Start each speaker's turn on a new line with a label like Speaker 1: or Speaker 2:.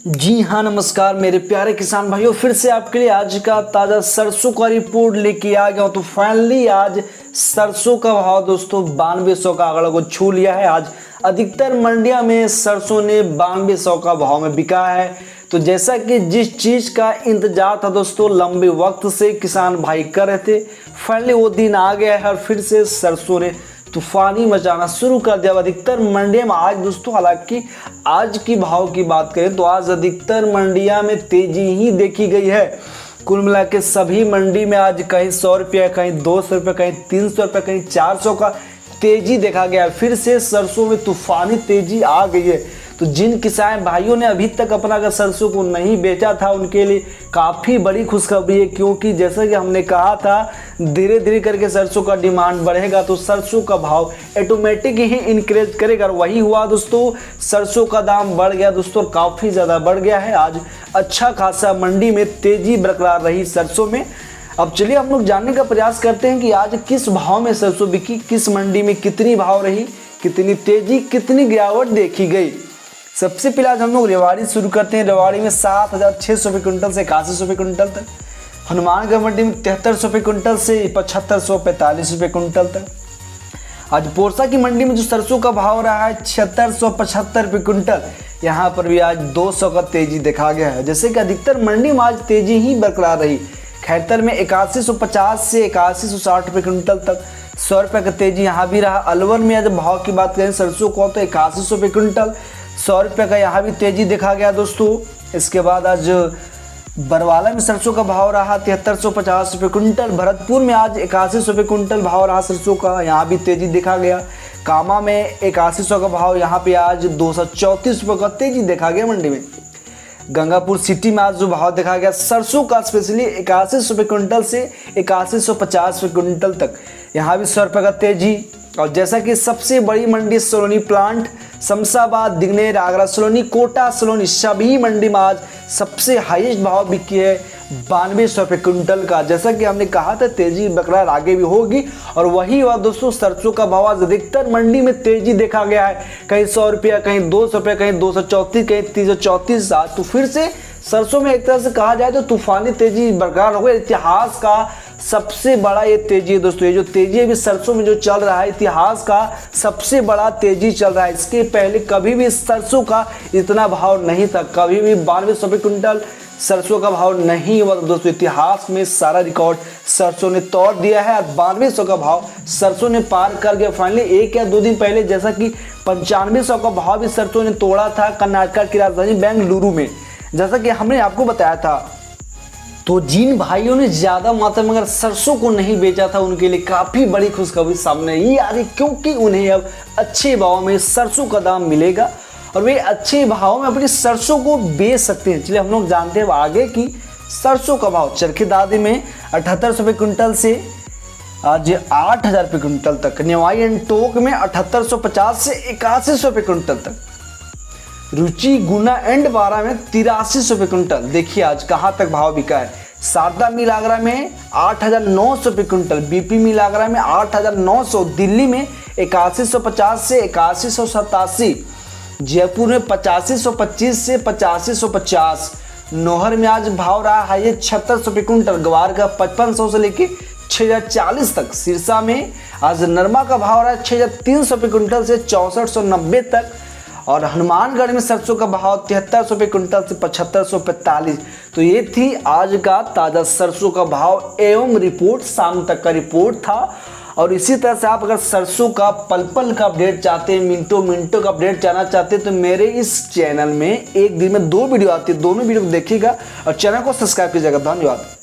Speaker 1: जी हाँ, नमस्कार मेरे प्यारे किसान भाइयों, फिर से आपके लिए आज का ताज़ा सरसों का रिपोर्ट लेके आ गया हूँ। तो फाइनली आज सरसों का भाव दोस्तों 9200 का आंकड़ा को छू लिया है। आज अधिकतर मंडियों में सरसों ने 9200 का भाव में बिका है। तो जैसा कि जिस चीज़ का इंतजार था दोस्तों लंबे वक्त से किसान भाई कर रहे थे, फाइनली वो दिन आ गया है और फिर से सरसों ने तूफानी मचाना शुरू कर दिया अधिकतर मंडियों में। आज दोस्तों हालांकि आज की भाव की बात करें तो आज अधिकतर मंडियों में तेजी ही देखी गई है। कुल मिला के सभी मंडी में आज कहीं 100 रुपये, कहीं 200 रुपये, कहीं 300 रुपये, कहीं 400 का तेजी देखा गया। फिर से सरसों में तूफानी तेजी आ गई है। तो जिन किसान भाइयों ने अभी तक अपना अगर सरसों को नहीं बेचा था उनके लिए काफ़ी बड़ी खुशखबरी है, क्योंकि जैसा कि हमने कहा था धीरे धीरे करके सरसों का डिमांड बढ़ेगा तो सरसों का भाव ऑटोमेटिक ही इंक्रीज करेगा। और वही हुआ दोस्तों, सरसों का दाम बढ़ गया दोस्तों, काफ़ी ज़्यादा बढ़ गया है। आज अच्छा खासा मंडी में तेजी बरकरार रही सरसों में। अब चलिए हम लोग जानने का प्रयास करते हैं कि आज किस भाव में सरसों बिकी, किस मंडी में कितनी भाव रही, कितनी तेजी, कितनी गिरावट देखी गई। सबसे पहले आज हम लोग रेवाड़ी शुरू करते हैं। रेवाड़ी में 7600 रुपये क्विंटल से 8100 रुपये क्विंटल तक। हनुमानगढ़ मंडी में 7300 रुपये क्विंटल से 7545 रुपये क्विंटल तक। आज पोरसा की मंडी में जो सरसों का भाव रहा है 7675 रुपये क्विंटल, यहाँ पर भी आज 200 का तेजी देखा गया है। जैसे कि अधिकतर मंडी में आज तेजी ही बरकरार रही। खैतर में 8150 से 8160 रुपये क्विंटल तक 100 रुपये का तेजी यहाँ भी रहा। अलवर में आज भाव की बात करें सरसों को तो 8100 रुपये क्विंटल, 100 रुपये का यहाँ भी तेजी देखा गया दोस्तों। इसके बाद आज बरवाला में सरसों का भाव रहा 7350 रुपये क्विंटल। भरतपुर में आज 8100 रुपये क्विंटल भाव रहा सरसों का, यहाँ भी तेजी देखा गया। कामा में 8100 का भाव, यहाँ पे आज 234 रुपये का तेजी देखा गया मंडी में। गंगापुर सिटी में आज जो भाव देखा गया सरसों का स्पेशली 8100 रुपये क्विंटल से 8150 रुपये क्विंटल तक, यहाँ भी 100 रुपये का तेजी। और जैसा कि सबसे बड़ी मंडी सलोनी प्लांट, शमशाबाद, दिग्नेर, आगरा, सलोनी, कोटा, सलोनी सभी मंडी में आज सबसे हाईएस्ट भाव बिकी है 9200 रुपये क्विंटल का। जैसा कि हमने कहा था तेजी बरकरार आगे भी होगी और वही हुआ दोस्तों। सरसों का भाव आज अधिकतर मंडी में तेजी देखा गया है, कहीं 100 रुपया, कहीं 200 रुपये, कहीं 234, कहीं 334। आज तो फिर से सरसों में एक तरह से कहा जाए तो तूफानी तेजी बरकरार हो गई। इतिहास का सबसे बड़ा ये तेजी है दोस्तों। ये जो तेजी अभी सरसों में जो चल रहा है इतिहास का सबसे बड़ा तेजी चल रहा है। इसके पहले कभी भी सरसों का इतना भाव नहीं था, कभी भी 9200 रुपये क्विंटल सरसों का भाव नहीं हुआ दोस्तों। इतिहास में सारा रिकॉर्ड सरसों ने तोड़ दिया है। 9200 का भाव सरसों ने पार कर गया फाइनली। 1 या 2 दिन पहले जैसा कि 9500 का भाव भी सरसों ने तोड़ा था कर्नाटक की राजधानी बेंगलुरु में, जैसा कि हमने आपको बताया था। तो जिन भाइयों ने ज़्यादा मात्रा में अगर सरसों को नहीं बेचा था उनके लिए काफ़ी बड़ी खुशखबरी सामने ये आ रही, क्योंकि उन्हें अब अच्छे भाव में सरसों का दाम मिलेगा और वे अच्छे भाव में अपनी सरसों को बेच सकते हैं। चलिए हम लोग जानते हैं आगे की सरसों का भाव। चरखी दादी में 7800 रुपये क्विंटल से आज 8000 रुपये क्विंटल तक। नेवाई एंड टोक में 7850 से 8100 रुपये क्विंटल तक। रुचि, गुना एंड बारा में 8300 रुपये क्विंटल। देखिए आज कहाँ तक भाव बिका है। शारदा मिल आगरा में 8900 रुपये क्विंटल, बीपी मिल आगरा में 8900, दिल्ली में 8150 से 8187, जयपुर में 8525 से 8550। नोहर में आज भाव रहा है ये 7600 रुपये क्विंटल, गवार का 5500 से लेके 6040 तक। सिरसा में आज नरमा का भाव रहा है 6300 रुपये क्विंटल से 6490 तक। और हनुमानगढ़ में सरसों का भाव 7300 रुपये क्विंटल से 7545। तो ये थी आज का ताज़ा सरसों का भाव एवं रिपोर्ट, शाम तक का रिपोर्ट था। और इसी तरह से आप अगर सरसों का पल पल का अपडेट चाहते हैं, मिनटों मिनटों का अपडेट जानना चाहते हैं तो मेरे इस चैनल में एक दिन में 2 वीडियो आती है, दोनों वीडियो को देखिएगा और चैनल को सब्सक्राइब कीजिएगा। धन्यवाद।